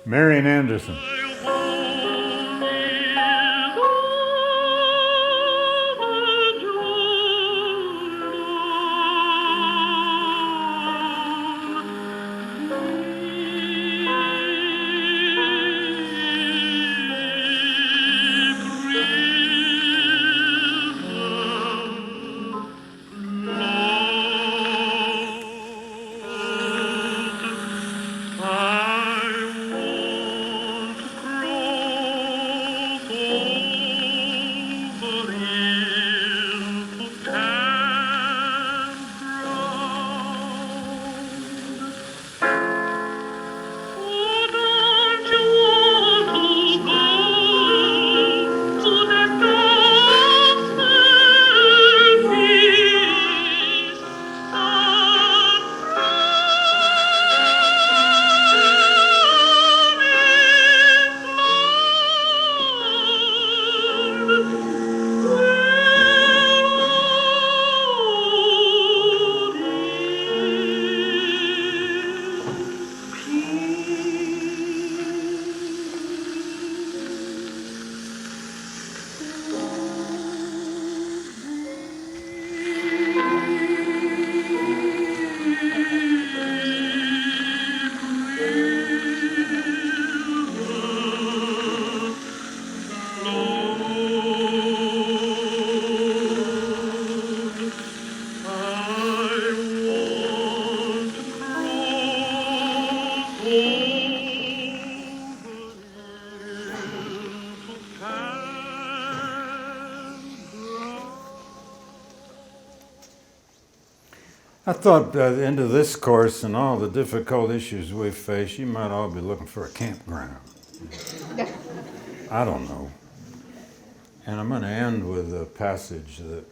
Marian Anderson. I thought by the end of this course and all the difficult issues we face, you might all be looking for a campground. I don't know. And I'm going to end with a passage that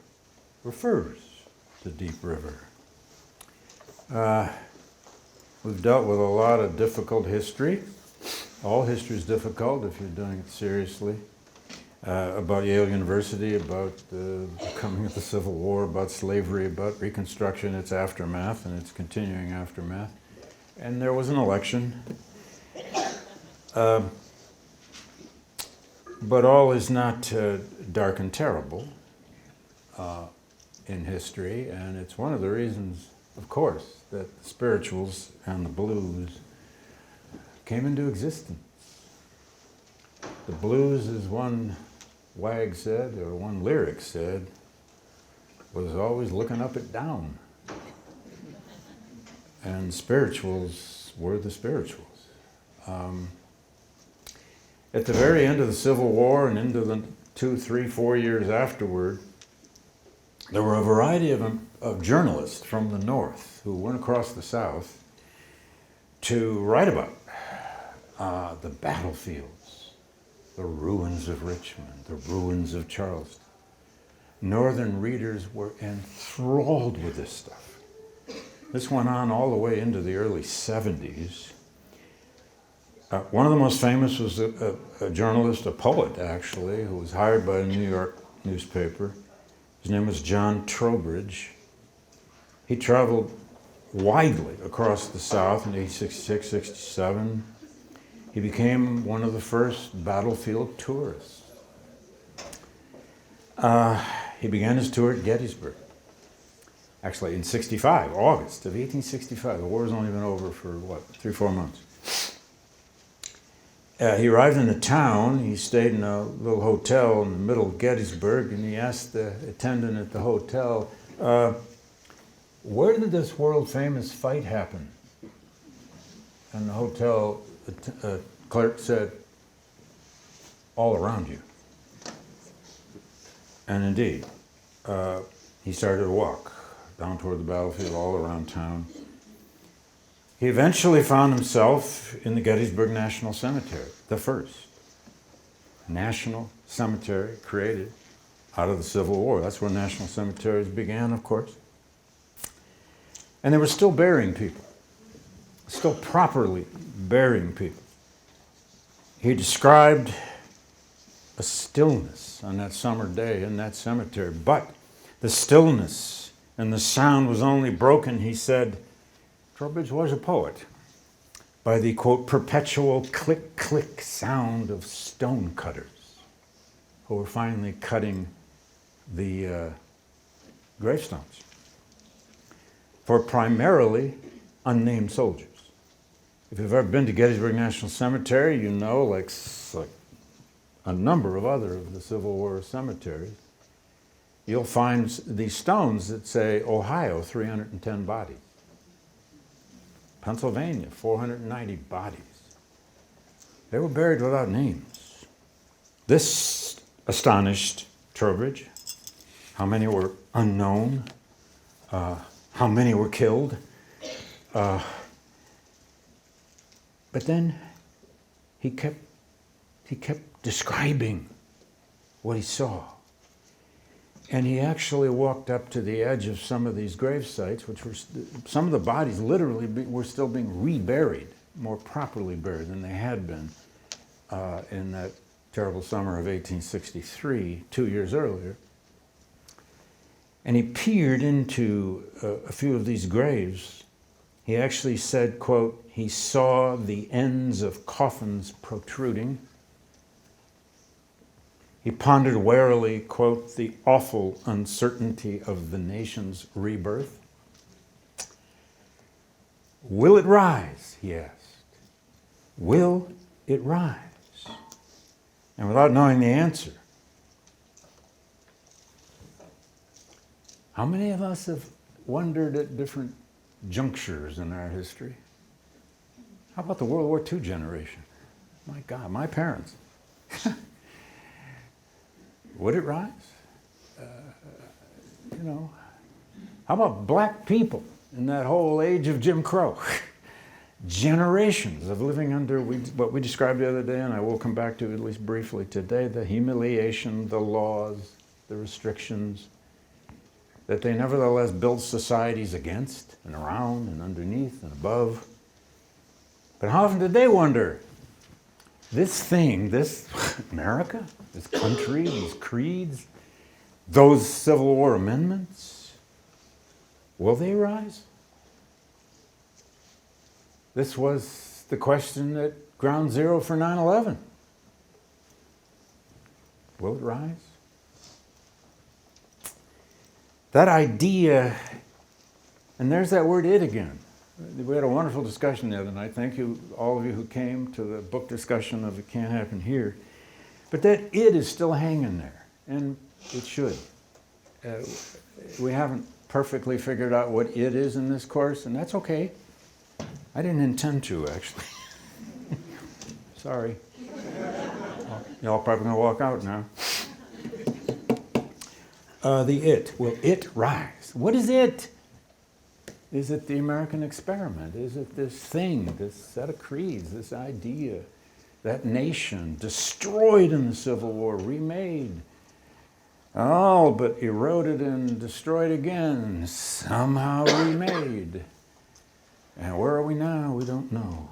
refers to Deep River. We've dealt with a lot of difficult history. All history is difficult if you're doing it seriously. About Yale University, about the coming of the Civil War, about slavery, about Reconstruction, its aftermath and its continuing aftermath. And there was an election. But all is not dark and terrible in history, and it's one of the reasons, of course, that the spirituals and the blues came into existence. The blues, as one wag said, or one lyric said, was always looking up and down. And spirituals were the spirituals. At the very end of the Civil War and into the 2, 3, 4 years afterward, there were a variety of journalists from the North who went across the South to write about the battlefields, the ruins of Richmond, the ruins of Charleston. Northern readers were enthralled with this stuff. This went on all the way into the early 70s. One of the most famous was a journalist, a poet actually, who was hired by a New York newspaper. His name was John Trowbridge. He traveled widely across the South in 1866, 67. He became one of the first battlefield tourists. He began his tour at Gettysburg. Actually, in 65, August of 1865. The war's only been over for, 3, 4 months. He arrived in the town. He stayed in a little hotel in the middle of Gettysburg, and he asked the attendant at the hotel, where did this world-famous fight happen? And the hotel clerk said, all around you. And indeed, he started to walk down toward the battlefield all around town. He eventually found himself in the Gettysburg National Cemetery, the first national cemetery created out of the Civil War. That's where national cemeteries began, of course. And they were still burying people, still properly burying people. He described a stillness on that summer day in that cemetery, but the stillness and the sound was only broken, he said. Trowbridge was a poet, by the, quote, perpetual click-click sound of stone cutters who were finally cutting the gravestones for primarily unnamed soldiers. If you've ever been to Gettysburg National Cemetery, you know, like a number of other of the Civil War cemeteries, you'll find these stones that say Ohio, 310 bodies. Pennsylvania, 490 bodies. They were buried without names. This astonished Trowbridge. How many were unknown? How many were killed? But then he kept describing what he saw. And he actually walked up to the edge of some of these grave sites, which were, some of the bodies literally were still being reburied, more properly buried than they had been in that terrible summer of 1863, 2 years earlier. And he peered into a few of these graves. He actually said, quote, he saw the ends of coffins protruding. He pondered warily, quote, the awful uncertainty of the nation's rebirth. Will it rise? He asked. Will it rise? And without knowing the answer, how many of us have wondered at different junctures in our history? How about the World War II generation? My God, my parents. Would it rise? How about black people in that whole age of Jim Crow? Generations of living under what we described the other day, and I will come back to it at least briefly today, the humiliation, the laws, the restrictions, that they nevertheless build societies against and around and underneath and above. But how often did they wonder, this thing, this America, this country, these creeds, those Civil War amendments, will they rise? This was the question at ground zero for 9/11. Will it rise? That idea, and there's that word "it" again. We had a wonderful discussion the other night. Thank you, all of you who came to the book discussion of It Can't Happen Here. But that "it" is still hanging there, and it should. We haven't perfectly figured out what "it" is in this course, and that's okay. I didn't intend to, actually. Sorry. Y'all probably going to walk out now. The "it." Will it rise? What is it? Is it the American experiment? Is it this thing, this set of creeds, this idea, that nation destroyed in the Civil War, remade, all but eroded and destroyed again, somehow remade? And where are we now? We don't know.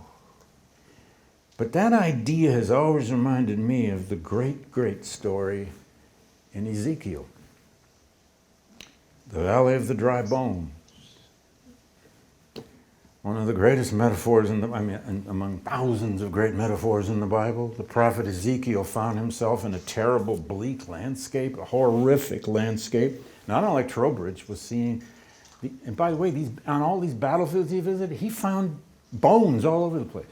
But that idea has always reminded me of the great, great story in Ezekiel, the Valley of the Dry Bones. One of the greatest metaphors among thousands of great metaphors in the Bible. The prophet Ezekiel found himself in a terrible, bleak landscape, a horrific landscape. Not unlike Trowbridge was seeing. And by the way, on all these battlefields he visited, he found bones all over the place,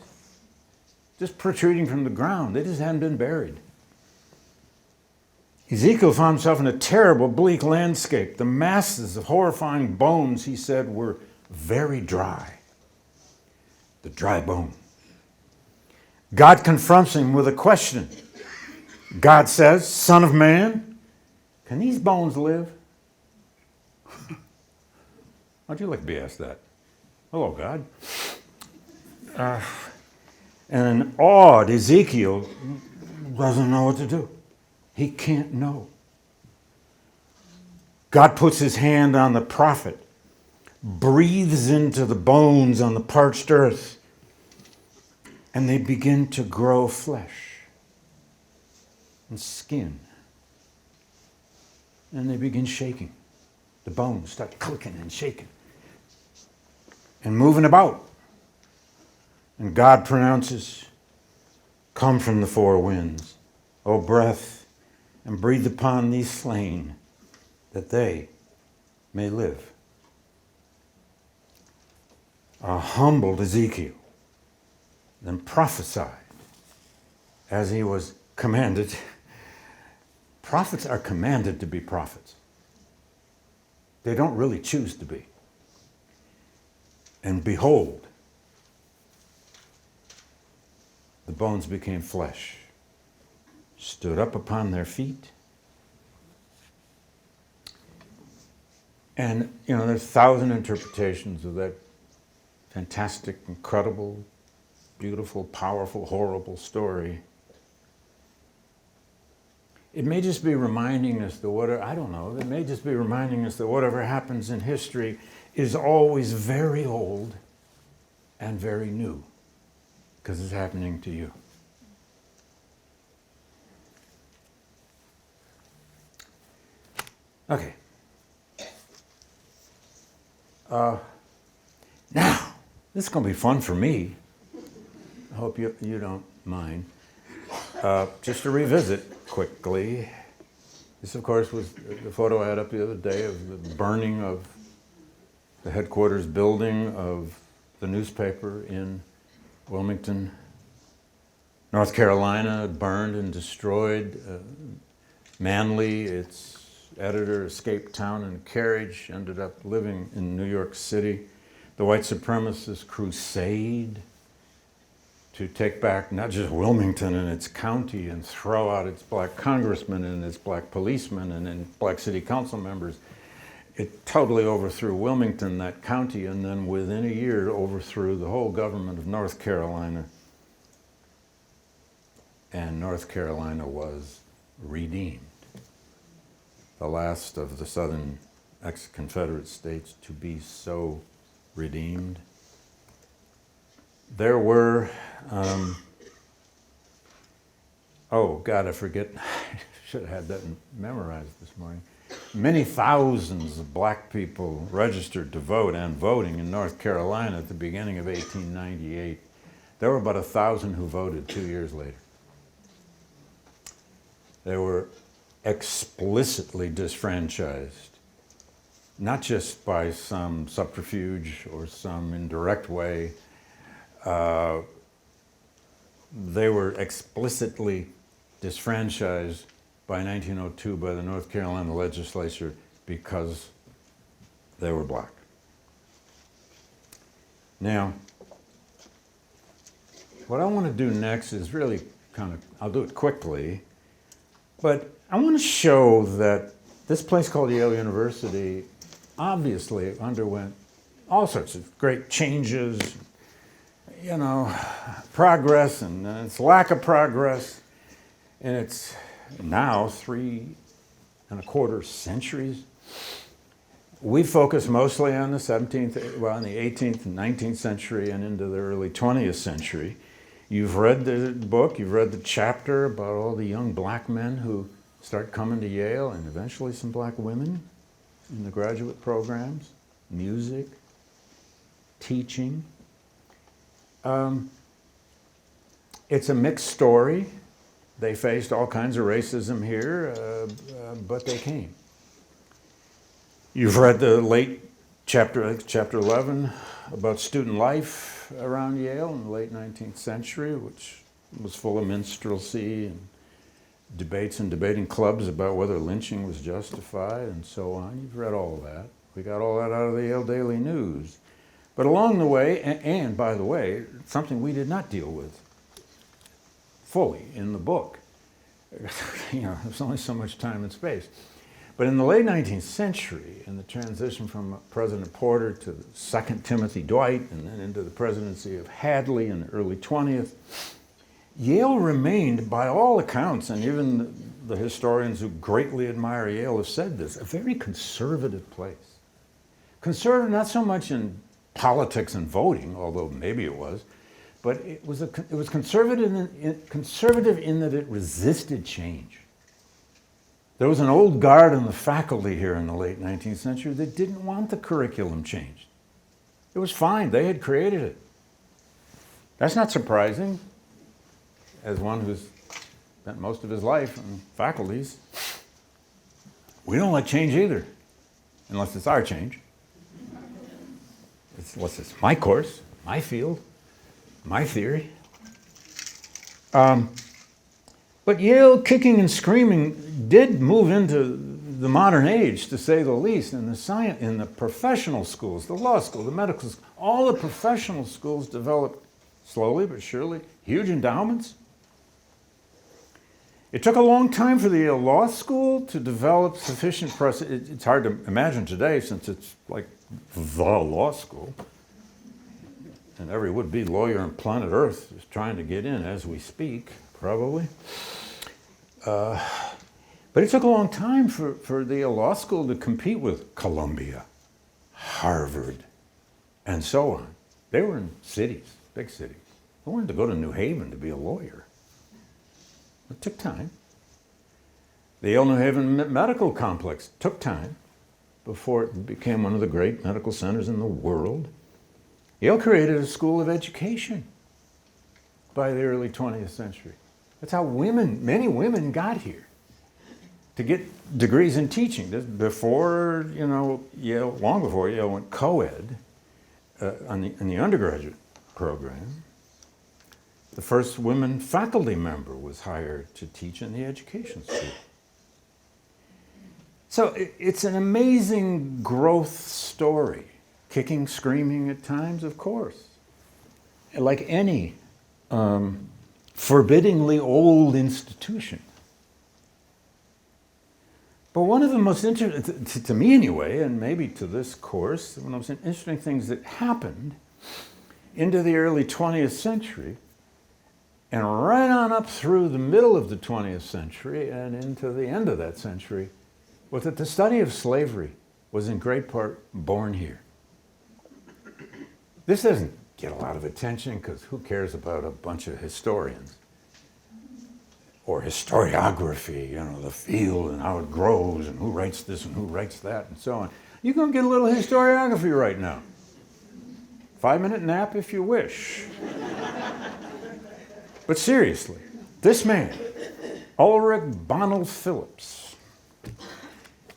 just protruding from the ground. They just hadn't been buried. Ezekiel found himself in a terrible, bleak landscape. The masses of horrifying bones, he said, were very dry. The dry bone. God confronts him with a question. God says, "Son of man, can these bones live?" How'd you like to be asked that? Hello, God. And an awed Ezekiel doesn't know what to do. He can't know. God puts his hand on the prophet, breathes into the bones on the parched earth, and they begin to grow flesh and skin. And they begin shaking. The bones start clicking and shaking and moving about. And God pronounces, "Come from the four winds, O breath, and breathe upon these slain, that they may live." A humbled Ezekiel then prophesied as he was commanded. Prophets are commanded to be prophets. They don't really choose to be. And behold, the bones became flesh, stood up upon their feet. And, there's 1,000 interpretations of that fantastic, incredible, beautiful, powerful, horrible story. It may just be reminding us that it may just be reminding us that whatever happens in history is always very old and very new, because it's happening to you. Okay. Now, this is going to be fun for me. I hope you don't mind. Just to revisit quickly, this, of course, was the photo I had up the other day of the burning of the headquarters building of the newspaper in Wilmington, North Carolina. Burned and destroyed. Manly, its editor, escaped town in a carriage, ended up living in New York City. The white supremacist crusade to take back not just Wilmington and its county and throw out its black congressmen and its black policemen and black city council members. It totally overthrew Wilmington, that county, and then within a year overthrew the whole government of North Carolina. And North Carolina was redeemed. The last of the southern ex-Confederate states to be so redeemed. There were, I forget, I should have had that memorized this morning. Many thousands of black people registered to vote and voting in North Carolina at the beginning of 1898. There were about 1,000 who voted 2 years later. They were explicitly disfranchised, not just by some subterfuge or some indirect way. They were explicitly disfranchised by 1902 by the North Carolina legislature because they were black. Now, what I want to do next is really I'll do it quickly, but I want to show that this place called Yale University obviously underwent all sorts of great changes, progress and its lack of progress, and it's now 3.25 centuries. We focus mostly on the 17th, in the 18th and 19th century and into the early 20th century. You've read the book, you've read the chapter about all the young black men who start coming to Yale, and eventually some black women in the graduate programs, music, teaching. It's a mixed story. They faced all kinds of racism here, but they came. You've read the late chapter 11, about student life around Yale in the late 19th century, which was full of minstrelsy and debates and debating clubs about whether lynching was justified and so on. You've read all that. We got all that out of the Yale Daily News. But along the way, and by the way, something we did not deal with fully in the book. There's only so much time and space. But in the late 19th century, in the transition from President Porter to the second Timothy Dwight, and then into the presidency of Hadley in the early 20th, Yale remained, by all accounts, and even the historians who greatly admire Yale have said this, a very conservative place. Conservative not so much in politics and voting, although maybe it was, but it was conservative in that it resisted change. There was an old guard in the faculty here in the late 19th century that didn't want the curriculum changed. It was fine. They had created it. That's not surprising, as one who's spent most of his life in faculties. We don't like change either, unless it's our change. Unless it's my course, my field, my theory. But Yale, kicking and screaming, did move into the modern age, to say the least, in the professional schools, the law school, the medical school. All the professional schools developed slowly but surely huge endowments. It took a long time for the Yale Law School to develop sufficient precedent. It's hard to imagine today, since it's like the law school. And every would-be lawyer on planet Earth is trying to get in as we speak, probably. But it took a long time for the Yale Law School to compete with Columbia, Harvard, and so on. They were in cities, big cities. I wanted to go to New Haven to be a lawyer. It took time. The Yale New Haven medical complex took time before it became one of the great medical centers in the world. Yale created a school of education by the early 20th century. That's how many women got here, to get degrees in teaching. Before, Yale, long before Yale went co-ed in the undergraduate program, the first women faculty member was hired to teach in the education school. So it's an amazing growth story, kicking, screaming at times, of course, like any forbiddingly old institution. But one of the most interesting, to me anyway, and maybe to this course, one of the most interesting things that happened into the early 20th century, and right on up through the middle of the 20th century and into the end of that century, was that the study of slavery was in great part born here. This doesn't get a lot of attention, because who cares about a bunch of historians? Or historiography, the field and how it grows and who writes this and who writes that and so on. You're going to get a little historiography right now. 5-minute nap if you wish. But seriously, this man, Ulrich Bonnell Phillips,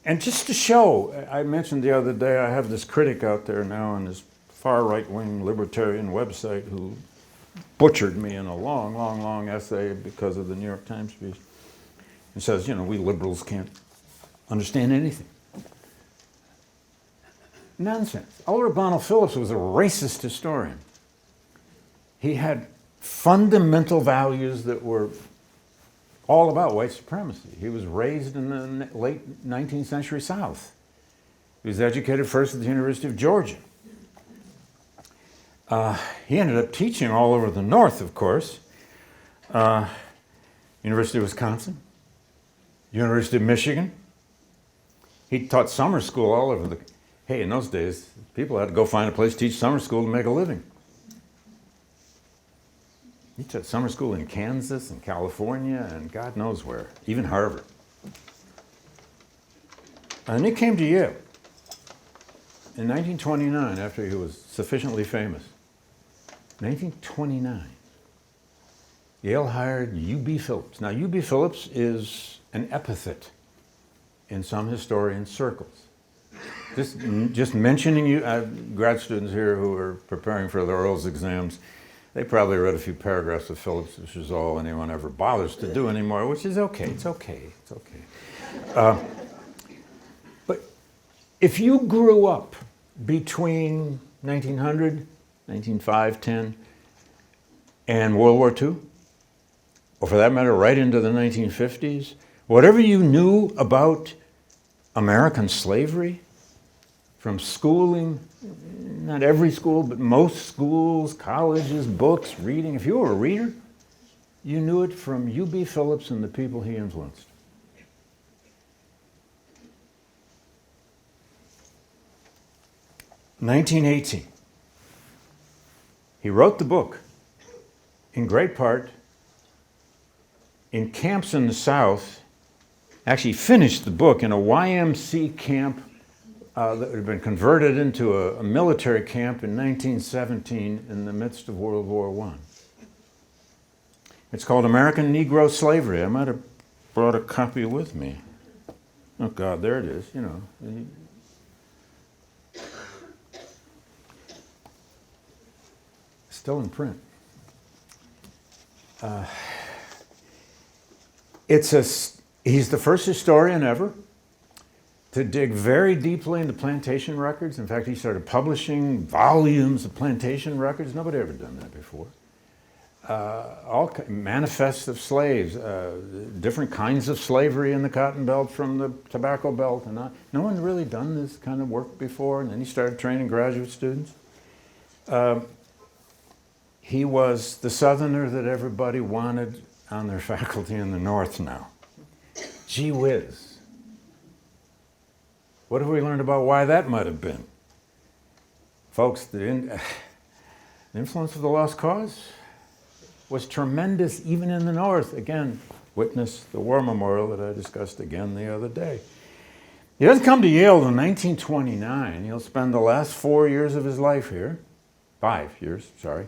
and just to show, I mentioned the other day, I have this critic out there now on this far right-wing libertarian website who butchered me in a long, long, long essay because of the New York Times piece. He says, we liberals can't understand anything. Nonsense. Ulrich Bonnell Phillips was a racist historian. He had fundamental values that were all about white supremacy. He was raised in the late 19th century South. He was educated first at the University of Georgia. He ended up teaching all over the North, of course. University of Wisconsin, University of Michigan. He taught summer school all over Hey, in those days, people had to go find a place to teach summer school to make a living. He taught summer school in Kansas and California and God knows where, even Harvard. And he came to Yale in 1929 after he was sufficiently famous. 1929. Yale hired U.B. Phillips. Now, U.B. Phillips is an epithet in some historian circles. Just mentioning you, I have grad students here who are preparing for their orals exams. They probably read a few paragraphs of Phillips, which is all anyone ever bothers to do anymore, which is okay. It's okay. It's okay. But if you grew up between 1900, 1905, 10, and World War II, or for that matter, right into the 1950s, whatever you knew about American slavery, from schooling, not every school, but most schools, colleges, books, reading. If you were a reader, you knew it from U.B. Phillips and the people he influenced. In 1918, he wrote the book, in great part, in camps in the South. Actually finished the book in a YMC camp that had been converted into a military camp in 1917 in the midst of World War I. It's called American Negro Slavery. I might have brought a copy with me. Oh, God, there it is, you know. Still in print. He's the first historian ever to dig very deeply into plantation records. In fact, he started publishing volumes of plantation records. Nobody ever done that before. All manifests of slaves, different kinds of slavery in the Cotton Belt from the Tobacco Belt, and no one really done this kind of work before. And then he started training graduate students. He was the Southerner that everybody wanted on their faculty in the North now. Gee whiz. What have we learned about why that might have been? Folks, the influence of the Lost Cause was tremendous even in the North. Again, witness the war memorial that I discussed again the other day. He doesn't come to Yale in 1929. He'll spend the last 4 years of his life here. 5 years, sorry.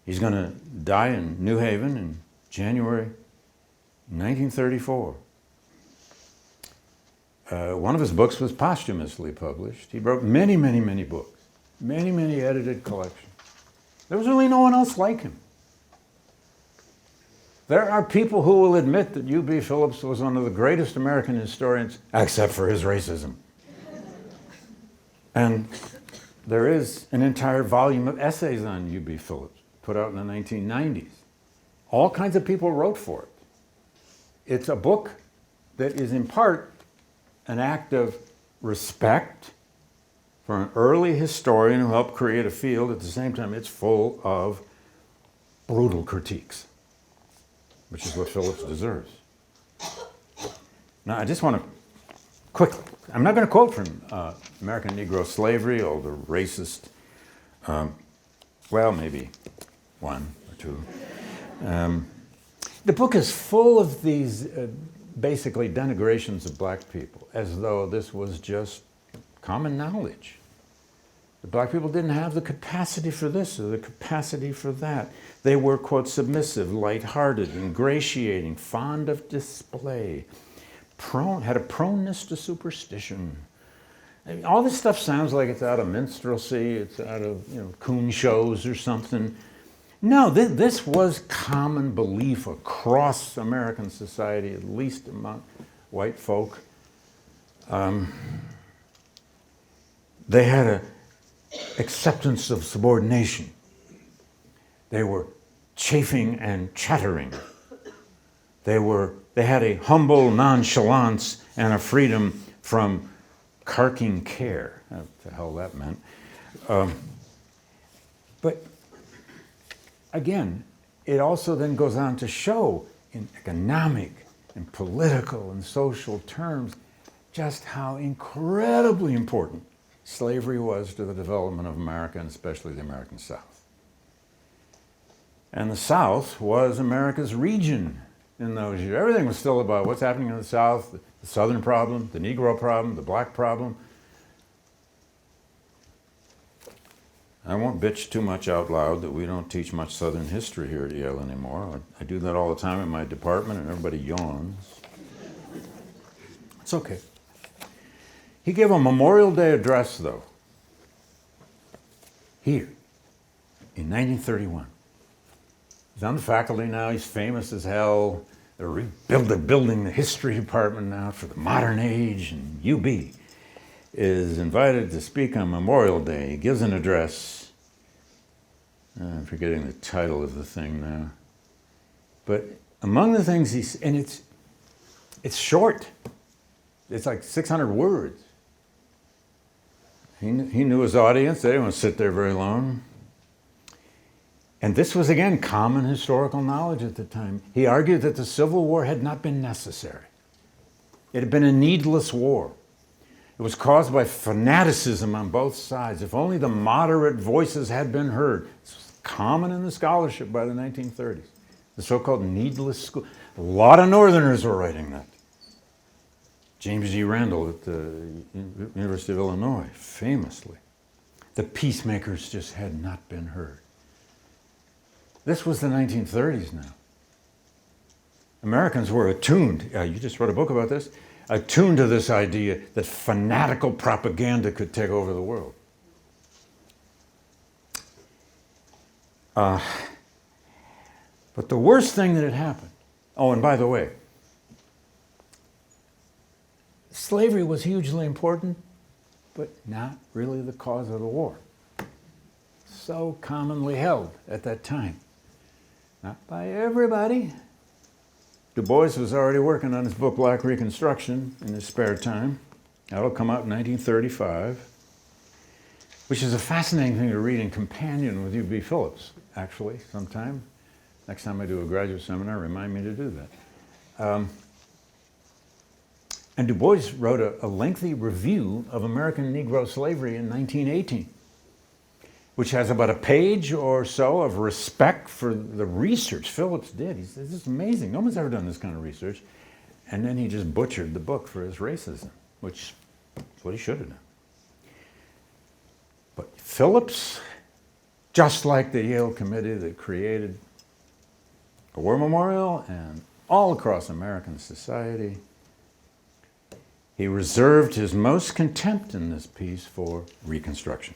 He's going to die in New Haven in January 1934. One of his books was posthumously published. He wrote many, many, many books, many, many edited collections. There was really no one else like him. There are people who will admit that U.B. Phillips was one of the greatest American historians, except for his racism. And there is an entire volume of essays on U.B. Phillips, put out in the 1990s. All kinds of people wrote for it. It's a book that is in part an act of respect for an early historian who helped create a field. At the same time, it's full of brutal critiques, which is what Phillips deserves. Now, I just want to quickly, I'm not going to quote from American Negro Slavery or the racist, well, maybe one or two. The book is full of these basically denigrations of black people, as though this was just common knowledge. The black people didn't have the capacity for this or the capacity for that. They were, quote, submissive, light-hearted, ingratiating, fond of display, had a proneness to superstition. I mean, all this stuff sounds like it's out of minstrelsy, it's out of coon shows or something. No, this was common belief across American society, at least among white folk. They had an acceptance of subordination. They were chafing and chattering. They had a humble nonchalance and a freedom from carking care. What the hell that meant. But again, it also then goes on to show in economic and political and social terms just how incredibly important slavery was to the development of America, and especially the American South. And the South was America's region in those years. Everything was still about what's happening in the South, the Southern problem, the Negro problem, the black problem. I won't bitch too much out loud that we don't teach much Southern history here at Yale anymore. I do that all the time in my department and everybody yawns. It's okay. He gave a Memorial Day address, though, here in 1931. He's on the faculty now. He's famous as hell. They're building the history department now for the modern age, and UB is invited to speak on Memorial Day. He gives an address. I'm forgetting the title of the thing now. But among the things and it's short. It's like 600 words. He knew his audience. They didn't want to sit there very long. And this was, again, common historical knowledge at the time. He argued that the Civil War had not been necessary. It had been a needless war. It was caused by fanaticism on both sides. If only the moderate voices had been heard. This was common in the scholarship by the 1930s. The so-called needless school. A lot of Northerners were writing that. James G. Randall at the University of Illinois, famously. The peacemakers just had not been heard. This was the 1930s now. Americans were attuned, you just wrote a book about this, attuned to this idea that fanatical propaganda could take over the world. But the worst thing that had happened, oh, and by the way, slavery was hugely important, but not really the cause of the war. So commonly held at that time. Not by everybody. Du Bois was already working on his book Black Reconstruction in his spare time. That'll come out in 1935, which is a fascinating thing to read in companion with U.B. Phillips, actually, sometime. Next time I do a graduate seminar, remind me to do that. And Du Bois wrote a lengthy review of American Negro slavery in 1918, which has about a page or so of respect for the research Phillips did. He says, this is amazing. No one's ever done this kind of research. And then he just butchered the book for his racism, which is what he should have done. But Phillips, just like the Yale committee that created a war memorial and all across American society, he reserved his most contempt in this piece for Reconstruction.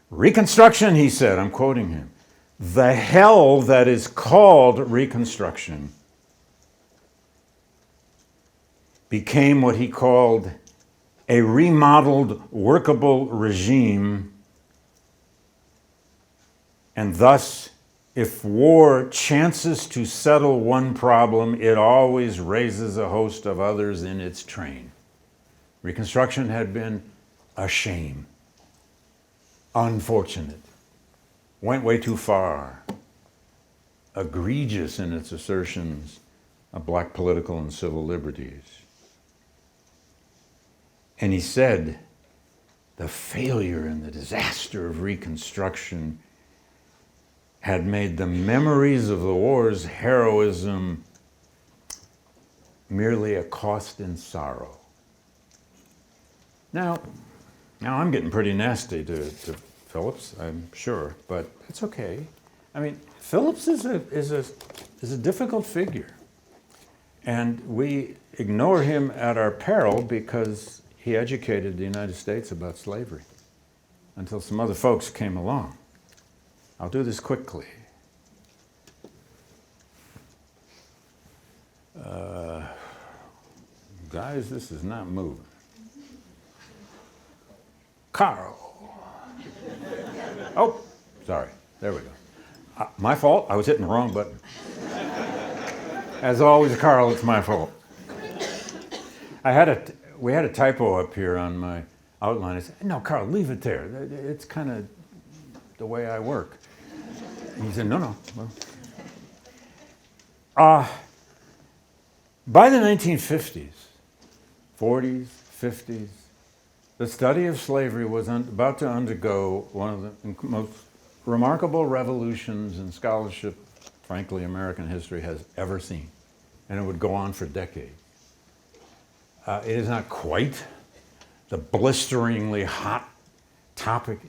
Reconstruction, he said, I'm quoting him, the hell that is called Reconstruction became what he called a remodeled, workable regime, and thus, if war chances to settle one problem, it always raises a host of others in its train. Reconstruction had been a shame. Unfortunate, went way too far, egregious in its assertions of black political and civil liberties. And he said, the failure and the disaster of Reconstruction had made the memories of the war's heroism merely a cost in sorrow. Now I'm getting pretty nasty to Phillips, I'm sure, but it's okay. I mean, Phillips is a difficult figure, and we ignore him at our peril because he educated the United States about slavery until some other folks came along. I'll do this quickly. Guys, this is not moving. Carl. Oh, sorry. There we go. My fault. I was hitting the wrong button. As always, Carl, it's my fault. We had a typo up here on my outline. I said, no, Carl, leave it there. It's kind of the way I work. And he said, no. Well, by the 1950s, 40s, 50s, the study of slavery was about to undergo one of the most remarkable revolutions in scholarship, frankly, American history has ever seen. And it would go on for decades. It is not quite the blisteringly hot topic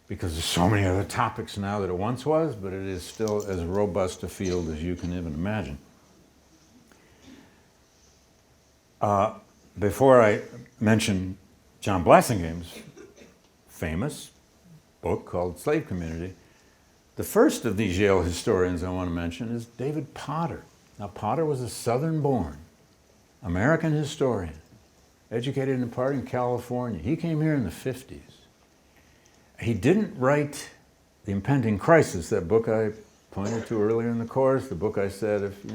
because there's so many other topics now that it once was, but it is still as robust a field as you can even imagine. Before I mention John Blassingame's famous book called Slave Community, the first of these Yale historians I want to mention is David Potter. Now, Potter was a Southern-born American historian, educated in part in California. He came here in the 50s. He didn't write The Impending Crisis, that book I pointed to earlier in the course, the book I said, if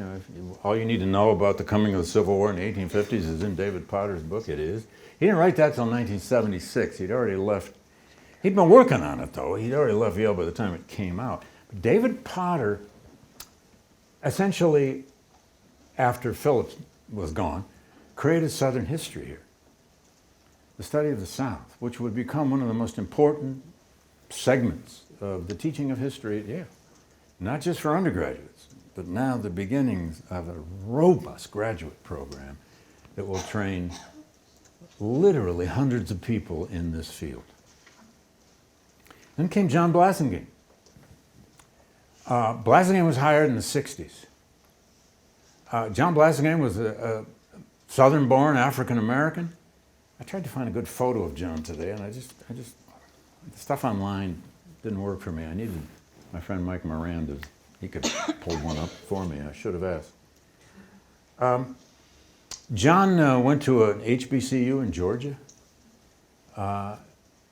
all you need to know about the coming of the Civil War in the 1850s is in David Potter's book, it is. He didn't write that till 1976. He'd already left. He'd been working on it, though. He'd already left Yale by the time it came out. But David Potter, essentially, after Phillips was gone, created Southern history here. The study of the South, which would become one of the most important segments of the teaching of history at Yale. Not just for undergraduates, but now the beginnings of a robust graduate program that will train literally hundreds of people in this field. Then came John Blassingame. Blassingame was hired in the 60s John Blassingame was a Southern-born African-American. I tried to find a good photo of John today, and I just the stuff online didn't work for me. I needed my friend Mike Moran he could pull one up for me. I should have asked. John went to an HBCU in Georgia.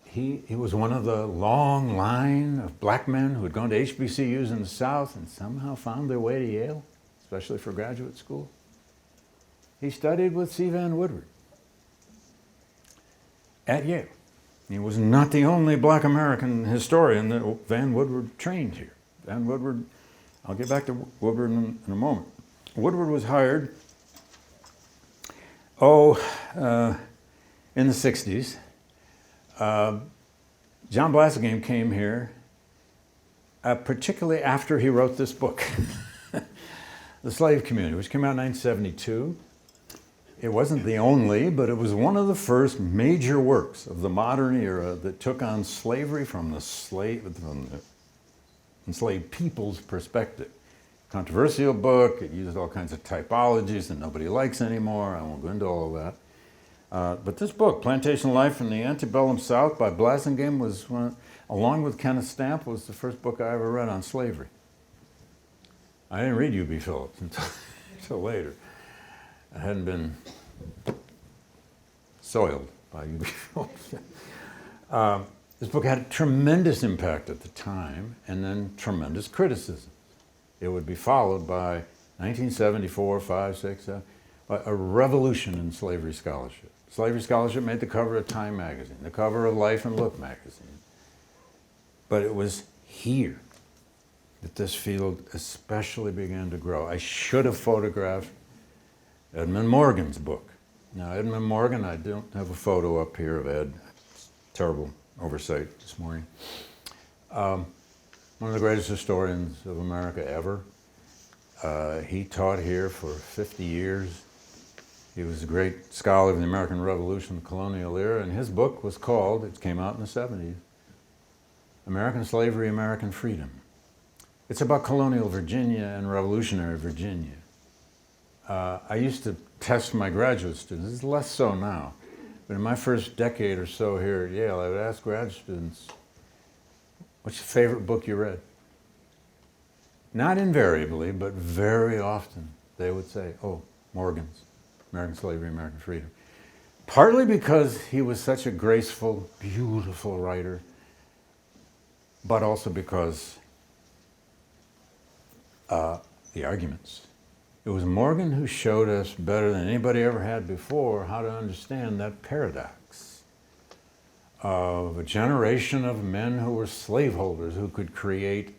He was one of the long line of black men who had gone to HBCUs in the South and somehow found their way to Yale, especially for graduate school. He studied with C. Vann Woodward at Yale. He was not the only black American historian that Vann Woodward trained here. Vann Woodward, I'll get back to Woodward in a moment. Woodward was hired, in the 60s. John Blassingame came here, particularly after he wrote this book, The Slave Community, which came out in 1972. It wasn't the only, but it was one of the first major works of the modern era that took on slavery from the enslaved people's perspective. Controversial book. It used all kinds of typologies that nobody likes anymore. I won't go into all of that. But this book, Plantation Life in the Antebellum South by Blassingame, was along with Kenneth Stamp, was the first book I ever read on slavery. I didn't read U.B. Phillips until later. I hadn't been soiled by U.B. Phillips. This book had a tremendous impact at the time, and then tremendous criticism. It would be followed by 1974, 5, 6, a revolution in slavery scholarship. Slavery scholarship made the cover of Time magazine, the cover of Life and Look magazine. But it was here that this field especially began to grow. I should have photographed Edmund Morgan's book. Now, Edmund Morgan, I don't have a photo up here of Ed. Terrible oversight this morning. One of the greatest historians of America ever. He taught here for 50 years. He was a great scholar of the American Revolution, the colonial era, and his book was called, it came out in the 70s, American Slavery, American Freedom. It's about colonial Virginia and revolutionary Virginia. I used to test my graduate students, it's less so now, but in my first decade or so here at Yale, I would ask grad students, what's your favorite book you read? Not invariably, but very often they would say, oh, Morgan's, American Slavery, American Freedom. Partly because he was such a graceful, beautiful writer, but also because the arguments. It was Morgan who showed us better than anybody ever had before how to understand that paradox of a generation of men who were slaveholders who could create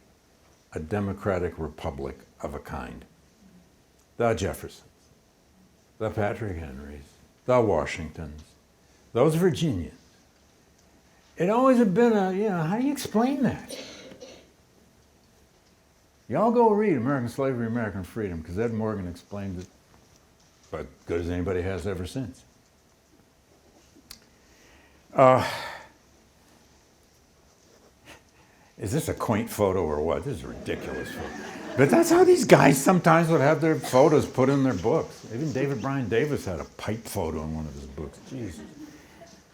a democratic republic of a kind. The Jeffersons, the Patrick Henrys, the Washingtons, those Virginians. It always had been how do you explain that? Y'all go read American Slavery, American Freedom, because Ed Morgan explained it as good as anybody has ever since. Is this a quaint photo or what? This is a ridiculous photo. But that's how these guys sometimes would have their photos put in their books. Even David Brion Davis had a pipe photo in one of his books. Jesus.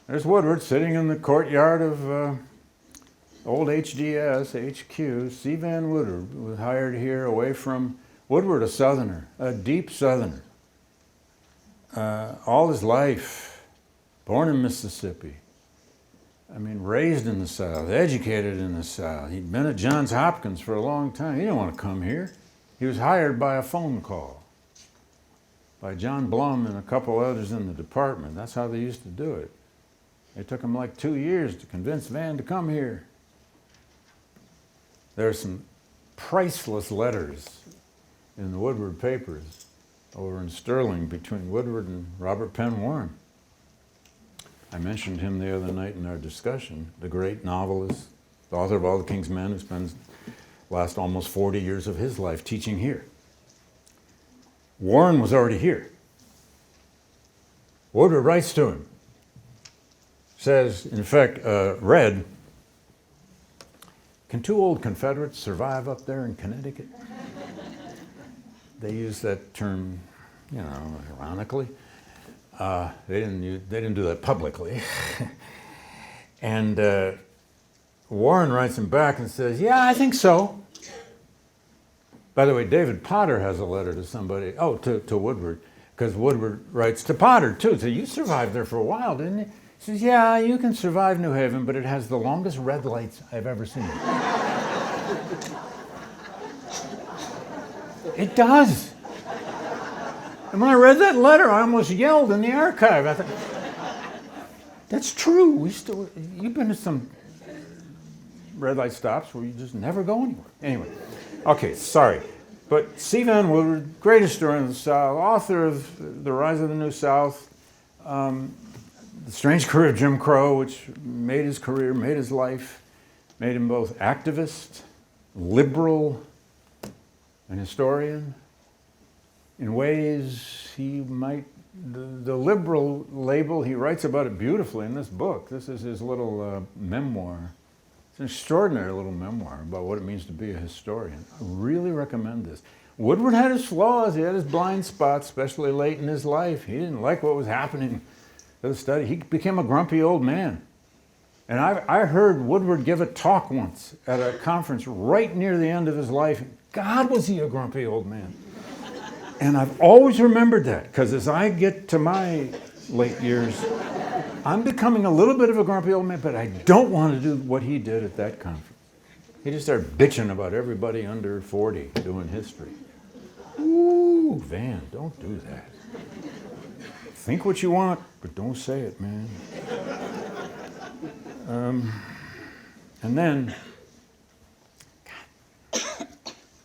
There's Woodward sitting in the courtyard of old HDS, HQ. C. Vann Woodward was hired here away from Woodward, a Southerner, a deep Southerner. All his life, born in Mississippi. I mean, raised in the South, educated in the South. He'd been at Johns Hopkins for a long time. He didn't want to come here. He was hired by a phone call by John Blum and a couple others in the department. That's how they used to do it. It took them like 2 years to convince Vann to come here. There are some priceless letters in the Woodward papers over in Sterling between Woodward and Robert Penn Warren. I mentioned him the other night in our discussion, the great novelist, the author of All the King's Men, who spends the last almost 40 years of his life teaching here. Warren was already here. Woodward writes to him, says, in fact, read, "Can two old Confederates survive up there in Connecticut?" They use that term, ironically. They didn't do that publicly. And Warren writes him back and says, yeah, I think so. By the way, David Potter has a letter to somebody, to Woodward, because Woodward writes to Potter, too. So you survived there for a while, didn't you? He says, yeah, you can survive New Haven, but it has the longest red lights I've ever seen. It does. And when I read that letter, I almost yelled in the archive. I thought, that's true. You've been to some red light stops where you just never go anywhere. Anyway, okay, sorry. But C. Vann Woodward, great historian of the South, author of The Rise of the New South, The Strange Career of Jim Crow, which made his career, made his life, made him both activist, liberal, and historian. In ways he might, the liberal label, he writes about it beautifully in this book. This is his little memoir. It's an extraordinary little memoir about what it means to be a historian. I really recommend this. Woodward had his flaws, he had his blind spots, especially late in his life. He didn't like what was happening to the study. He became a grumpy old man. And I heard Woodward give a talk once at a conference right near the end of his life. God, was he a grumpy old man. And I've always remembered that, because as I get to my late years, I'm becoming a little bit of a grumpy old man, but I don't want to do what he did at that conference. He just started bitching about everybody under 40 doing history. Ooh, Van, don't do that. Think what you want, but don't say it, man.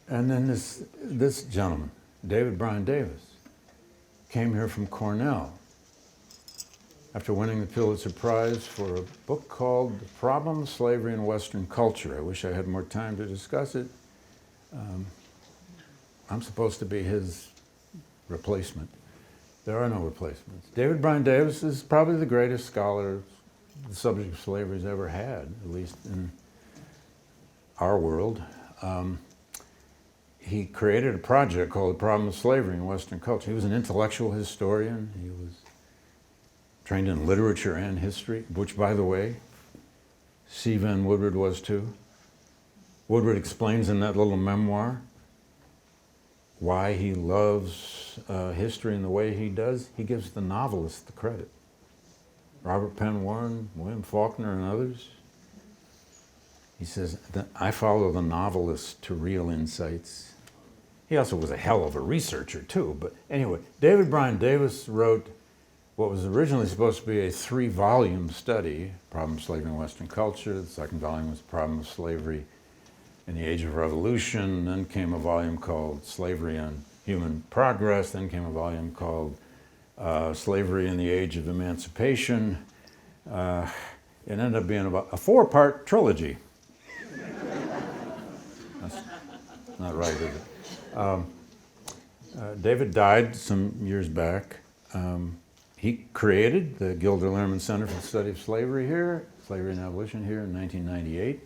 And then this gentleman, David Brion Davis, came here from Cornell after winning the Pulitzer Prize for a book called The Problem of Slavery in Western Culture. I wish I had more time to discuss it. I'm supposed to be his replacement. There are no replacements. David Brion Davis is probably the greatest scholar the subject of slavery has ever had, at least in our world. He created a project called The Problem of Slavery in Western Culture. He was an intellectual historian. He was trained in literature and history, which, by the way, C. Vann Woodward was too. Woodward explains in that little memoir why he loves history in the way he does. He gives the novelists the credit. Robert Penn Warren, William Faulkner, and others. He says, I follow the novelist to real insights. He also was a hell of a researcher, too. But anyway, David Brion Davis wrote what was originally supposed to be a 3-volume study, Problem of Slavery in Western Culture. The second volume was Problem of Slavery in the Age of Revolution. Then came a volume called Slavery and Human Progress. Then came a volume called Slavery in the Age of Emancipation. It ended up being about a 4-part trilogy. That's not right, is it? David died some years back. He created the Gilder Lehrman Center for the Study of Slavery here, Slavery and Abolition here in 1998.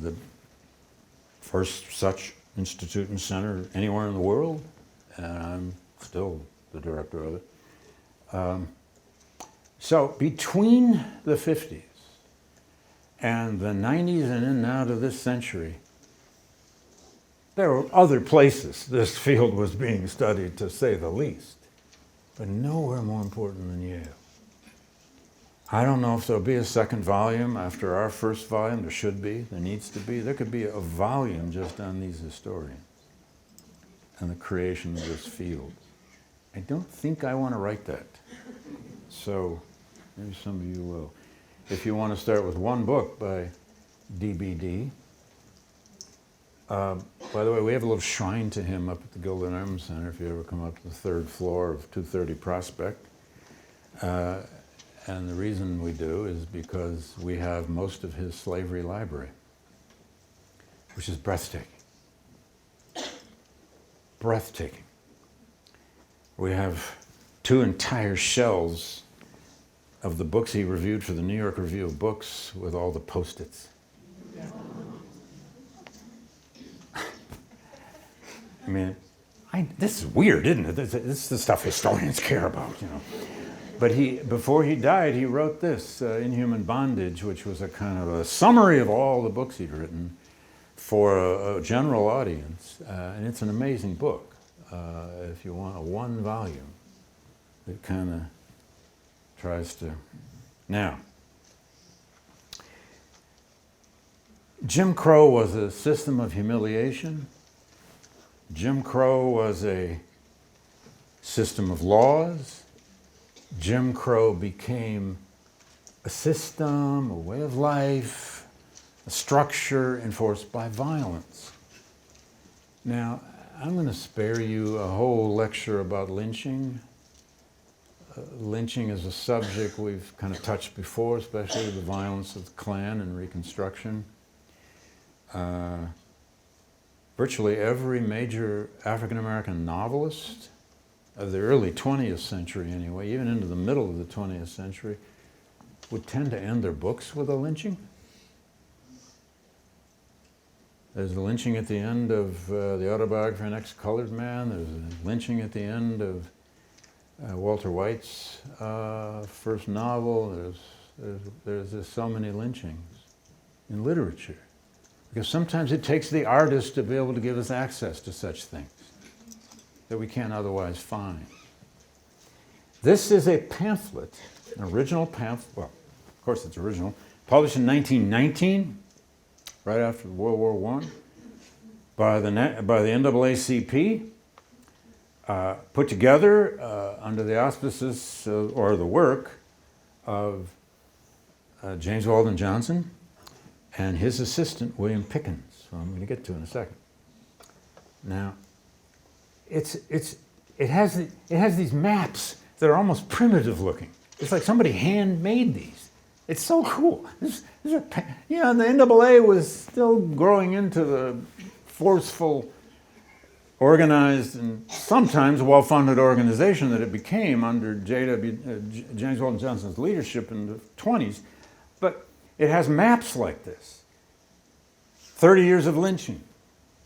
The first such institute and center anywhere in the world, and I'm still the director of it. So between the 50s and the 90s and in now to this century, there were other places this field was being studied, to say the least, but nowhere more important than Yale. I don't know if there'll be a second volume after our first volume. There should be, there needs to be. There could be a volume just on these historians and the creation of this field. I don't think I want to write that. So maybe some of you will. If you want to start with one book by DBD, by the way, we have a little shrine to him up at the Gilder Lehrman Center if you ever come up to the 3rd floor of 230 Prospect. And the reason we do is because we have most of his slavery library, which is breathtaking. Breathtaking. We have 2 entire shelves of the books he reviewed for the New York Review of Books with all the Post-its. I mean, this is weird, isn't it? This is the stuff historians care about, you know. But before he died, he wrote this, Inhuman Bondage, which was a kind of a summary of all the books he'd written for a general audience. And it's an amazing book, if you want a one volume. It kind of tries to... Now, Jim Crow was a system of humiliation. Jim Crow was a system of laws. Jim Crow became a system, a way of life, a structure enforced by violence. Now, I'm going to spare you a whole lecture about lynching. Lynching is a subject we've kind of touched before, especially the violence of the Klan and Reconstruction. Virtually every major African-American novelist of the early 20th century anyway, even into the middle of the 20th century, would tend to end their books with a lynching. There's a lynching at the end of the autobiography of an ex-colored man. There's a lynching at the end of Walter White's first novel. There's just so many lynchings in literature. Because sometimes it takes the artist to be able to give us access to such things that we can't otherwise find. This is a pamphlet, an original pamphlet, well, of course it's original, published in 1919, right after World War I, by the NAACP, put together under the auspices or the work of James Weldon Johnson and his assistant, William Pickens, who I'm going to get to in a second. Now, it has these maps that are almost primitive looking. It's like somebody handmade these. It's so cool. The NAA was still growing into the forceful, organized, and sometimes well-funded organization that it became under James Weldon Johnson's leadership in the 20s. But it has maps like this. 30 years of lynching.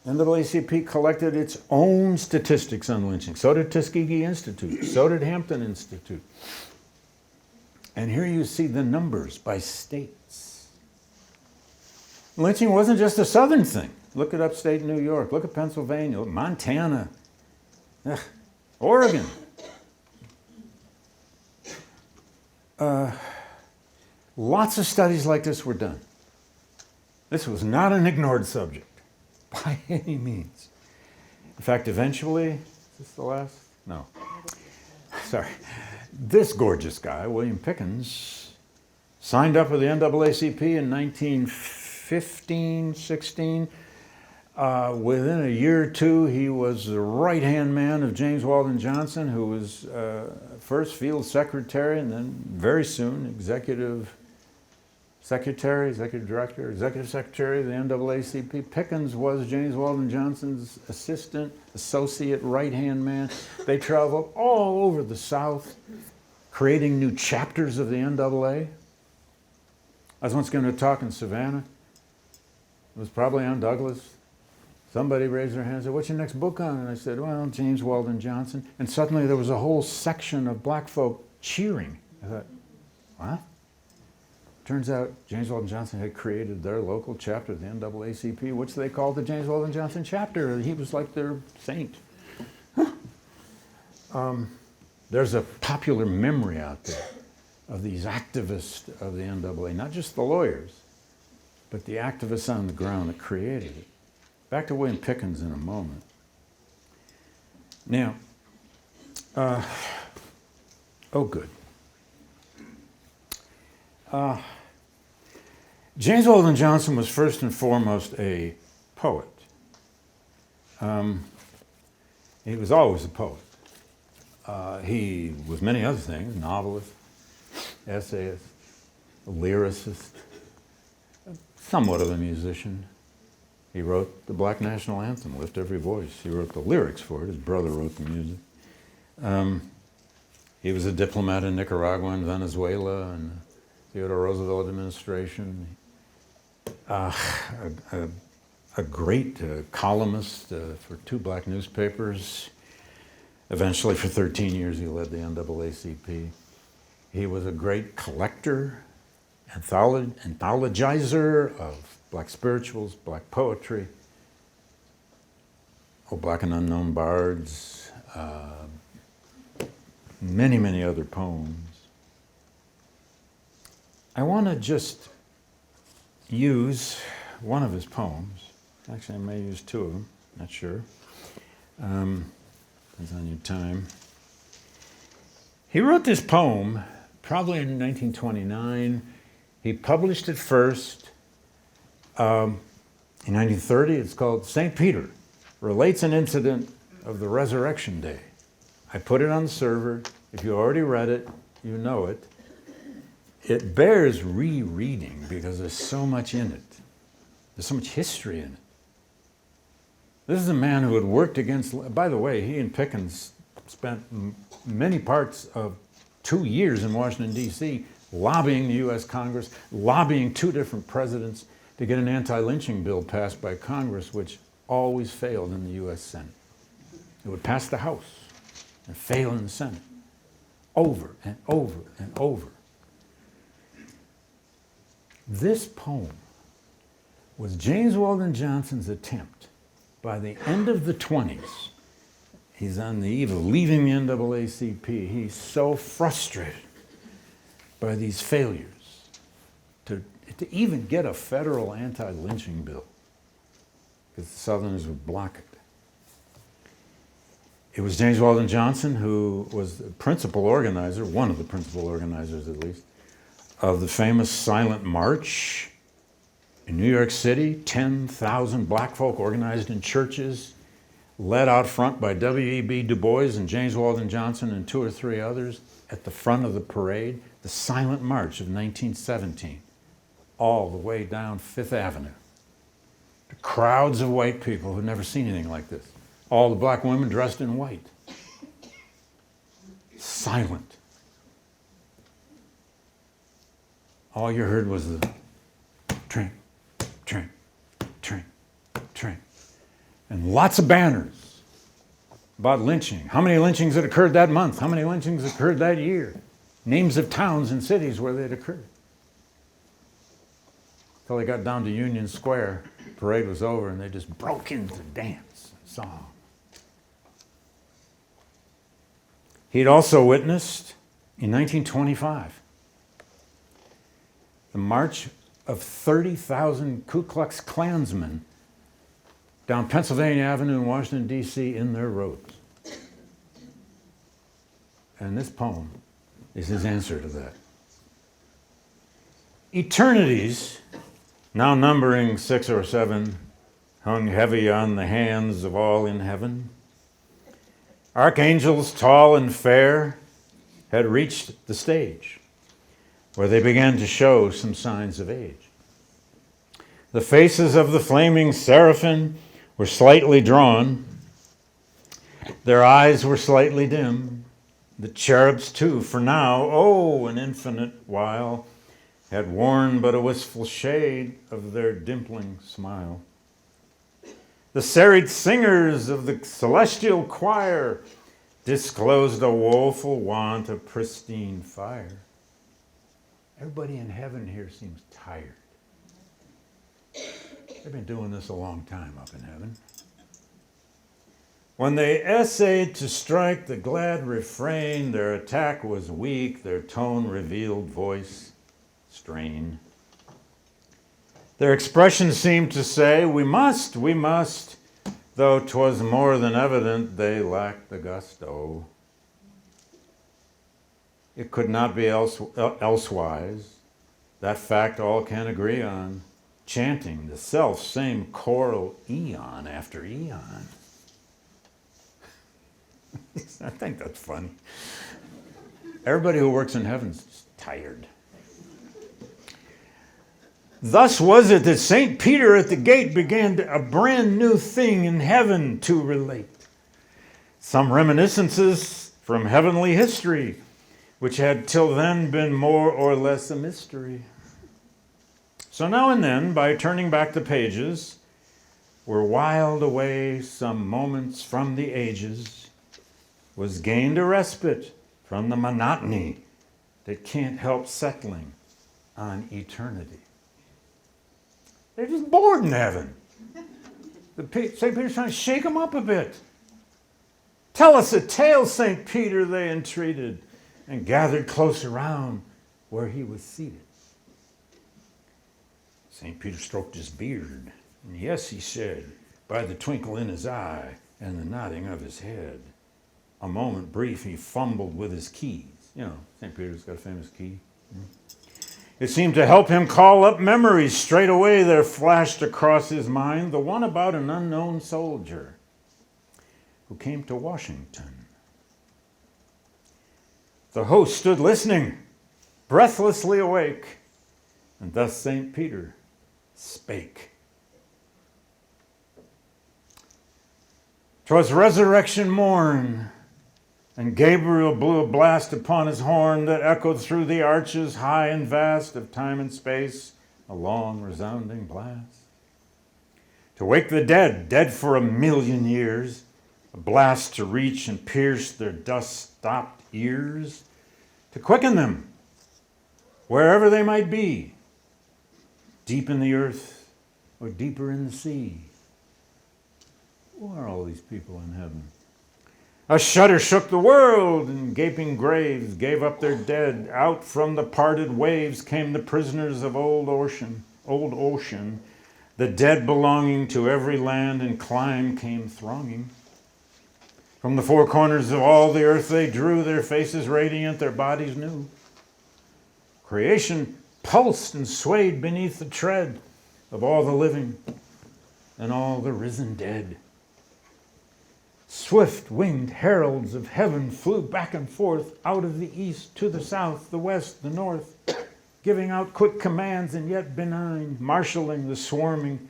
NAACP collected its own statistics on lynching. So did Tuskegee Institute. So did Hampton Institute. And here you see the numbers by states. Lynching wasn't just a southern thing. Look at upstate New York. Look at Pennsylvania. Montana. Oregon. Lots of studies like this were done. This was not an ignored subject by any means. In fact, eventually, is this the last? No. Sorry. This gorgeous guy, William Pickens, signed up with the NAACP in 1915, 16. Within a year or two, he was the right-hand man of James Weldon Johnson, who was first field secretary and then very soon executive secretary, executive director, executive secretary of the NAACP. Pickens was James Weldon Johnson's assistant, associate, right-hand man. They traveled all over the South, creating new chapters of the NAA. I was once giving a talk in Savannah. It was probably on Douglas. Somebody raised their hand and said, "What's your next book on?" And I said, "Well, James Weldon Johnson." And suddenly there was a whole section of black folk cheering. I thought, what? Turns out James Weldon Johnson had created their local chapter of the NAACP, which they called the James Weldon Johnson chapter. He was like their saint. There's a popular memory out there of these activists of the NAA, not just the lawyers, but the activists on the ground that created it. Back to William Pickens in a moment. Now, good. James Weldon Johnson was first and foremost a poet. He was always a poet. He was many other things, novelist, essayist, a lyricist, somewhat of a musician. He wrote the Black National Anthem, Lift Every Voice. He wrote the lyrics for it. His brother wrote the music. He was a diplomat in Nicaragua and Venezuela and the Theodore Roosevelt administration. A a great columnist for 2 black newspapers. Eventually, for 13 years, he led the NAACP. He was a great collector, anthologizer of black spirituals, black poetry, black and unknown bards, many, many other poems. I want to just use one of his poems. Actually, I may use 2 of them, not sure. Depends on your time. He wrote this poem probably in 1929. He published it first in 1930. It's called St. Peter Relates an Incident of the Resurrection Day. I put it on the server. If you already read it, you know it. It bears rereading because there's so much in it. There's so much history in it. This is a man who had worked against, by the way, he and Pickens spent many parts of 2 years in Washington, D.C., lobbying the U.S. Congress, lobbying 2 different presidents to get an anti-lynching bill passed by Congress, which always failed in the U.S. Senate. It would pass the House and fail in the Senate, over and over and over. This poem was James Weldon Johnson's attempt by the end of the 20s. He's on the eve of leaving the NAACP. He's so frustrated by these failures to even get a federal anti-lynching bill because the Southerners would block it. It was James Weldon Johnson who was the principal organizer, one of the principal organizers at least, of the famous Silent March in New York City. 10,000 black folk organized in churches, led out front by W.E.B. Du Bois and James Weldon Johnson and 2 or 3 others at the front of the parade, the Silent March of 1917, all the way down Fifth Avenue. The crowds of white people who'd never seen anything like this. All the black women dressed in white. Silent. All you heard was the tramp, tramp, tramp, tramp. And lots of banners about lynching. How many lynchings had occurred that month? How many lynchings occurred that year? Names of towns and cities where they'd occurred. Until they got down to Union Square, the parade was over, and they just broke into dance and song. He'd also witnessed, in 1925, the march of 30,000 Ku Klux Klansmen down Pennsylvania Avenue in Washington, D.C. in their robes. And this poem is his answer to that. Eternities, now numbering 6 or 7, hung heavy on the hands of all in heaven. Archangels tall and fair had reached the stage, where they began to show some signs of age. The faces of the flaming seraphim were slightly drawn. Their eyes were slightly dim. The cherubs too, for now, oh, an infinite while, had worn but a wistful shade of their dimpling smile. The serried singers of the celestial choir disclosed a woeful want of pristine fire. Everybody in heaven here seems tired. They've been doing this a long time up in heaven. When they essayed to strike the glad refrain, their attack was weak, their tone revealed voice strain. Their expression seemed to say, we must, though 'twas more than evident they lacked the gusto. It could not be elsewise. That fact all can agree on, chanting the self-same choral eon after eon. I think that's funny. Everybody who works in heaven's just tired. Thus was it that St. Peter at the gate began a brand new thing in heaven to relate. Some reminiscences from heavenly history, which had till then been more or less a mystery. So now and then, by turning back the pages, were wiled away some moments from the ages, was gained a respite from the monotony that can't help settling on eternity. They're just bored in heaven. St. Peter's trying to shake them up a bit. Tell us a tale, St. Peter, they entreated, and gathered close around where he was seated. St. Peter stroked his beard, and yes, he said, by the twinkle in his eye and the nodding of his head. A moment brief, he fumbled with his keys. You know, St. Peter's got a famous key. It seemed to help him call up memories. Straight away there flashed across his mind the one about an unknown soldier who came to Washington. The host stood listening, breathlessly awake, and thus St. Peter spake. 'Twas resurrection morn, and Gabriel blew a blast upon his horn that echoed through the arches high and vast of time and space, a long resounding blast. To wake the dead, dead for 1,000,000 years, a blast to reach and pierce their dust-stopped ears, to quicken them wherever they might be, deep in the earth or deeper in the sea. Who are all these people in heaven? A shudder shook the world, and gaping graves gave up their dead. Out from the parted waves came the prisoners of old ocean. The dead belonging to every land and clime came thronging. From the four corners of all the earth they drew, their faces radiant, their bodies new. Creation pulsed and swayed beneath the tread of all the living and all the risen dead. Swift-winged heralds of heaven flew back and forth, out of the east to the south, the west, the north, giving out quick commands and yet benign, marshalling the swarming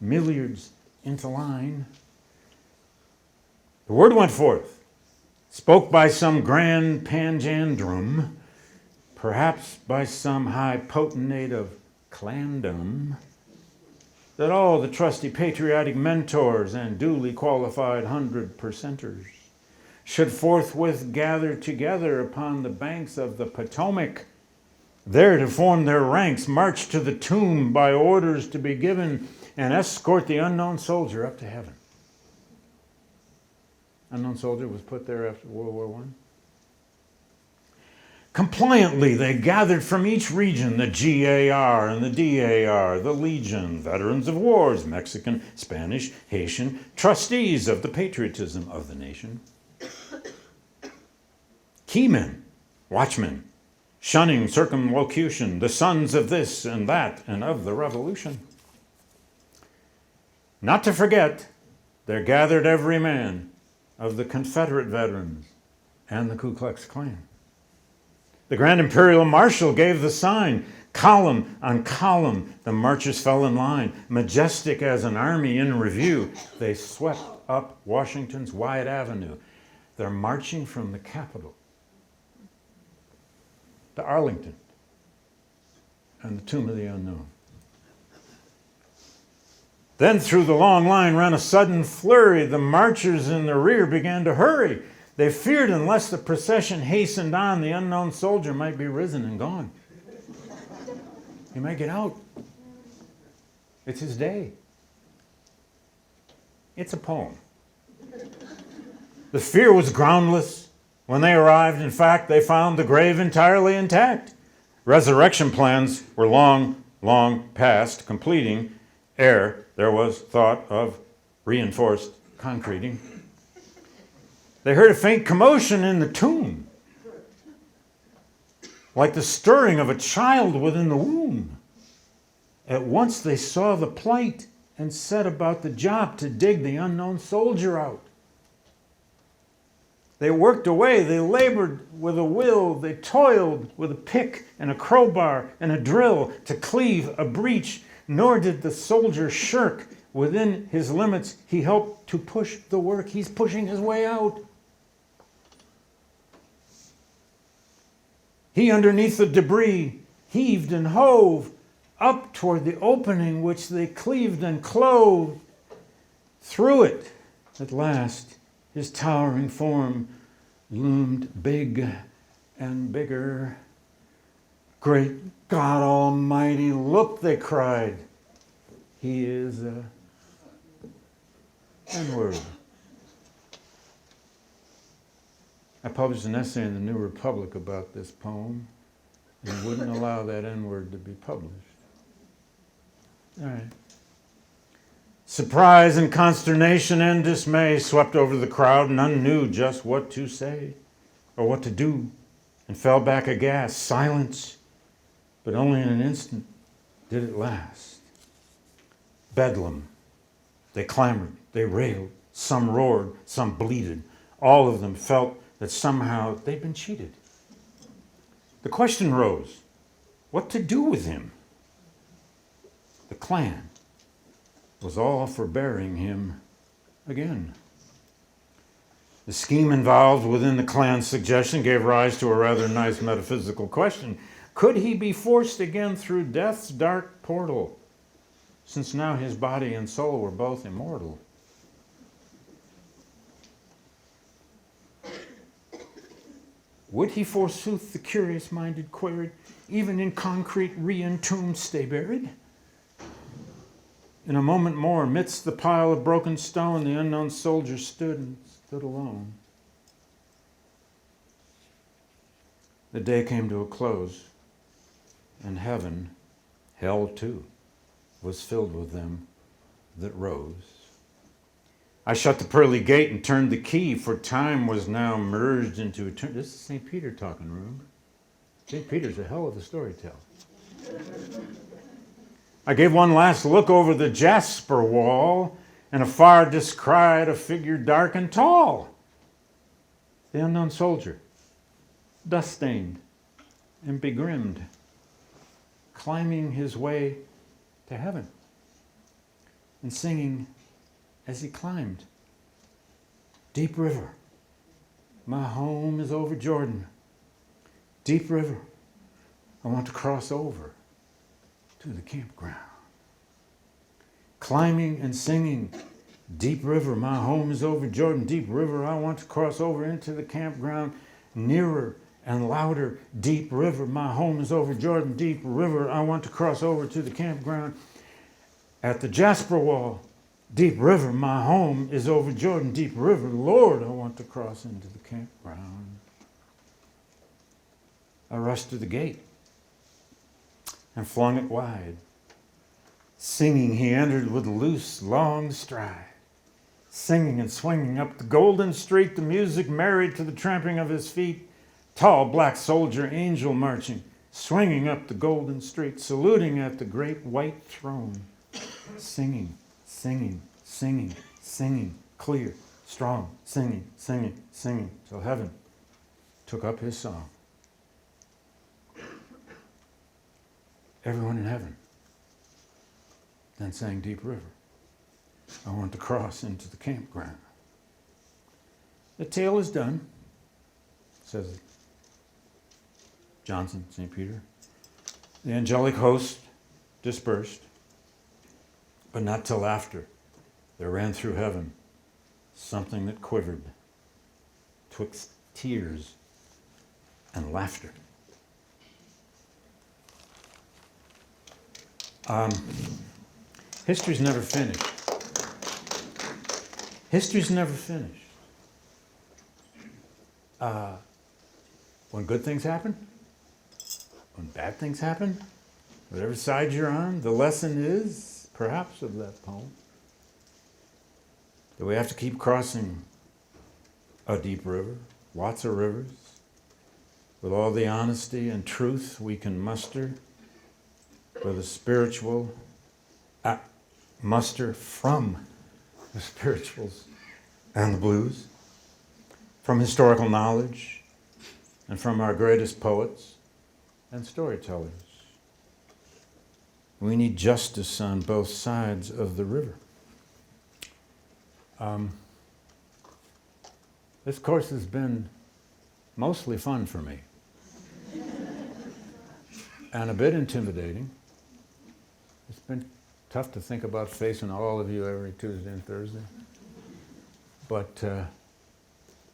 milliards into line. The word went forth, spoke by some grand panjandrum, perhaps by some high potentate of clandom, that all the trusty patriotic mentors and duly qualified 100%ers should forthwith gather together upon the banks of the Potomac, there to form their ranks, march to the tomb by orders to be given, and escort the unknown soldier up to heaven. Unknown soldier was put there after World War I. Compliantly, they gathered from each region the GAR and the DAR, the Legion, veterans of wars, Mexican, Spanish, Haitian, trustees of the patriotism of the nation. Keymen, watchmen, shunning circumlocution, the sons of this and that and of the revolution. Not to forget, there gathered every man of the Confederate veterans and the Ku Klux Klan. The Grand Imperial Marshal gave the sign. Column on column, the marchers fell in line. Majestic as an army in review, they swept up Washington's wide avenue. They're marching from the Capitol to Arlington and the Tomb of the Unknown. Then through the long line ran a sudden flurry. The marchers in the rear began to hurry. They feared unless the procession hastened on, the unknown soldier might be risen and gone. He might get out. It's his day. It's a poem. The fear was groundless. When they arrived, in fact, they found the grave entirely intact. Resurrection plans were long, long past completing ere there was thought of reinforced concreting. They heard a faint commotion in the tomb, like the stirring of a child within the womb. At once they saw the plight and set about the job to dig the unknown soldier out. They worked away, they labored with a will, they toiled with a pick and a crowbar and a drill to cleave a breach, nor did the soldier shirk. Within his limits, he helped to push the work. He's pushing his way out. He, underneath the debris, heaved and hove up toward the opening which they cleaved and clove. Through it, at last, his towering form loomed big and bigger. Great God Almighty, look, they cried. He is a N-word. I published an essay in the New Republic about this poem and wouldn't allow that N-word to be published. All right. Surprise and consternation and dismay swept over the crowd. None knew just what to say or what to do and fell back aghast. Silence, but only in an instant did it last. Bedlam. They clamored, they railed, some roared, some bleated. All of them felt that somehow they'd been cheated. The question rose, what to do with him? The Klan was all for burying him again. The scheme involved within the Klan's suggestion gave rise to a rather nice metaphysical question. Could he be forced again through death's dark portal, since now his body and soul were both immortal? Would he forsooth, the curious-minded queried, even in concrete re-entombed stay buried? In a moment more, amidst the pile of broken stone, the unknown soldier stood alone. The day came to a close, and heaven, hell too, was filled with them that rose. I shut the pearly gate and turned the key, for time was now merged into eternity. This is St. Peter talking, remember? St. Peter's a hell of a storyteller. I gave one last look over the jasper wall, and afar descried a figure dark and tall. The unknown soldier, dust-stained and begrimed, climbing his way to heaven and singing as he climbed, "Deep river, my home is over Jordan. Deep river, I want to cross over to the campground." Climbing and singing, "Deep river, my home is over Jordan. Deep river, I want to cross over into the campground." Nearer and louder, "Deep river, my home is over Jordan. Deep river, I want to cross over to the campground." At the jasper wall, "Deep river, my home is over Jordan. Deep river, Lord, I want to cross into the campground." I rushed to the gate and flung it wide. Singing, he entered with loose, long stride. Singing and swinging up the golden street, the music married to the tramping of his feet. Tall black soldier, angel marching, swinging up the golden street, saluting at the great white throne. Singing, singing, singing, singing, clear, strong, singing, singing, singing, till heaven took up his song. Everyone in heaven then sang "Deep River, I want to cross into the campground." The tale is done, says Johnson, St. Peter. The angelic host dispersed, but not till after there ran through heaven something that quivered twixt tears and laughter. History's never finished. History's never finished. When good things happen, when bad things happen, whatever side you're on, the lesson is, perhaps, of that poem, that we have to keep crossing a deep river, lots of rivers, with all the honesty and truth we can muster, with a spiritual muster from the spirituals and the blues, from historical knowledge, and from our greatest poets and storytellers. We need justice on both sides of the river. This course has been mostly fun for me and a bit intimidating. It's been tough to think about facing all of you every Tuesday and Thursday. But the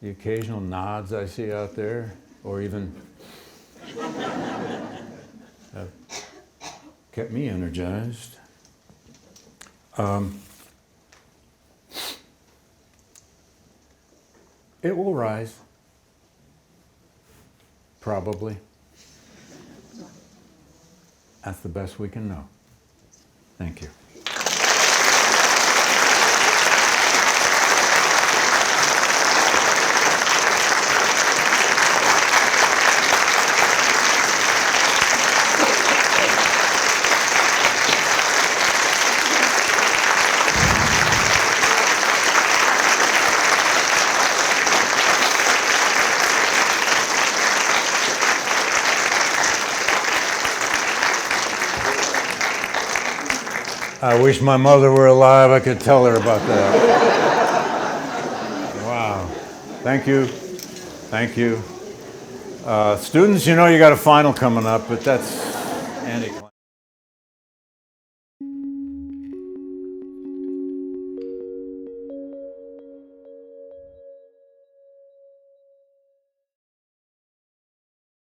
occasional nods I see out there, or even have kept me energized. It will rise, probably. That's the best we can know. Thank you. I wish my mother were alive. I could tell her about that. Wow. Thank you. Thank you. Students, you know you got a final coming up, but that's anticlimactic.